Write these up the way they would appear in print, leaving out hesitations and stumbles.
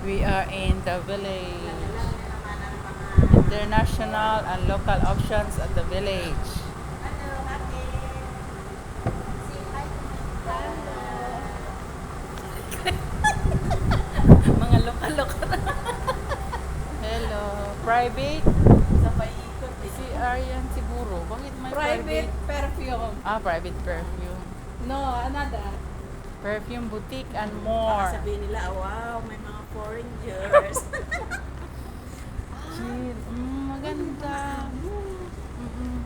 We are in the village. International and local options at the village. Mga lokal-lokal. Hello. Private? Sabay ikot. CR yan siguro. Bakit may Private private? perfume. Private perfume. No, another. Perfume boutique and Baka more. sabihin nila, wow, may mga foreigners. Chill. Maganda. Mm-mm.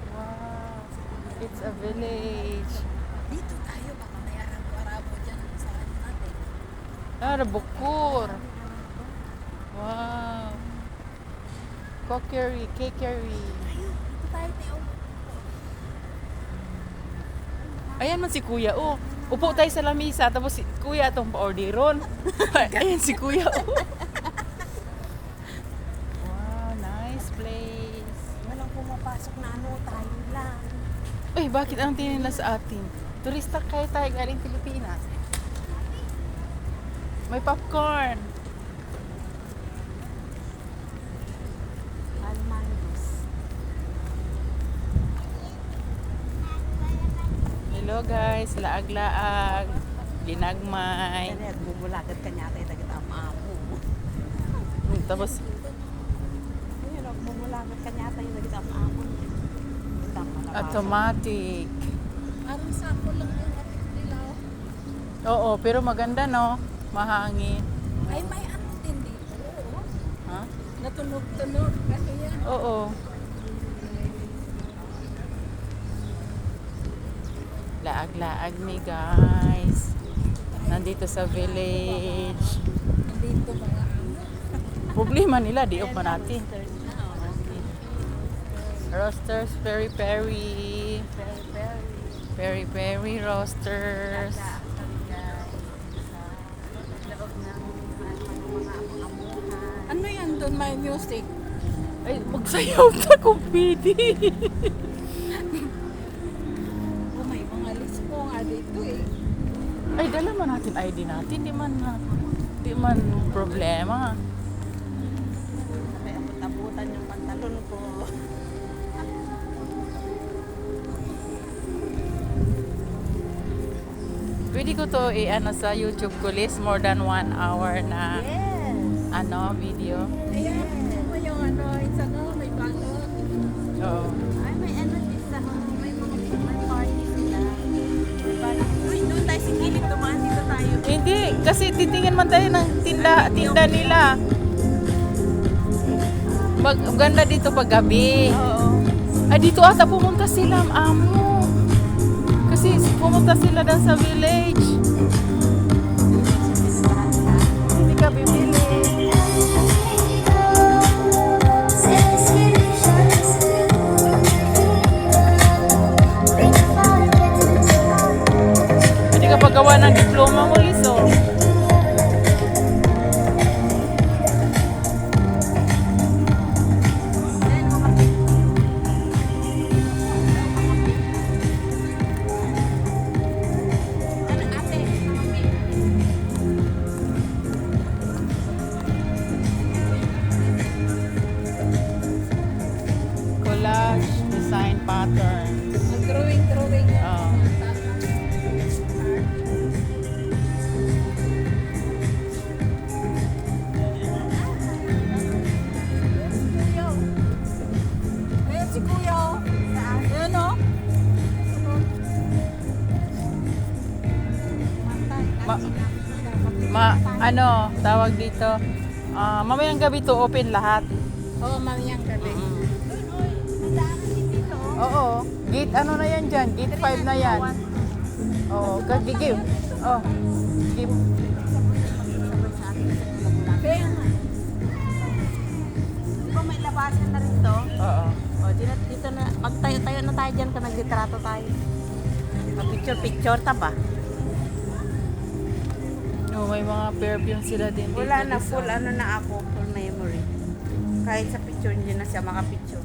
Wow. It's a village. Dito tayo, baka may arabo-arabo dyan sa ano natin. Bukur. Wow. Cookery, cakery. Tayo, dito tayo, Teo. Ayan man si Kuya, oh. Upo tayo sa lamisa, tapos si Kuya itong pa-orderon. Ayan si Kuya, oh. Wow, nice place. Walang pumapasok na ano, tayo lang. Uy, bakit ang tingin nila sa atin? Turista kayo tayo galing Pilipinas. May popcorn. Almandos. Hello guys, laag-laag. Ginagmay. Kaya bumulagat ka niya tayo, tagit-ama-amo. Tapos, Ayun, bumulagat ka niya tayo, tagit-ama-amo. automatic. Parang sample lang yung atik nila. Oo, pero maganda no? Mahangin. Ay, may ano din dito. Ha? Natunog-tunog. Kasi yan. Oo. Laag-laag mi guys. Nandito sa village. Dito mga Problema nila, di pa natin. Roasters, peri-peri. Peri-peri roasters. Ano yan doon, may music? Ay, magsayaw ta kung pwede. Oh, may mga lispo nga dito eh. Ay, dala man natin ID natin. Di man problema. Kaya abot-abutan yung pantalon ko. Pwede ko to i-ano sa YouTube ko list more than 1 hour na Yes. video. Ayan, mo yung ano, isa no, may balot. Oo. Ay, may ano isa. May party sila. May party. Uy, doon tayo sa gilid. Dumaan dito tayo. Hindi, kasi titingin man tayo ng tinda nila. Maganda dito pag gabi. Oo. Ay, dito ata pumunta sila, amo. Kasi pumunta sila doon sa village. Hindi ka bibili. Pwede ka paggawa ng diploma mo, Liso. Ano ate? Collage, design patterns. Mag-drawing. Oh. Ayan si Kuya oh. Ayan oh. Ano, tawag dito. Mamayang gabi to open lahat. Oo, mamayang gabi. Oo. Gate ano na yan dyan? Gate 5 na yan. Oo. Give. Oh. Give. Kaya nga. Di ba may labasan na rin to? Oo. O, dito na. Magtayo-tayo na tayo dyan kung naglitrato tayo. Mag-picture-picture ta ba? Oh, may mga perfume sila din dito. Wala na, Lisa. full ano na ako, full memory. Kahit sa picture, hindi na siya makapicture.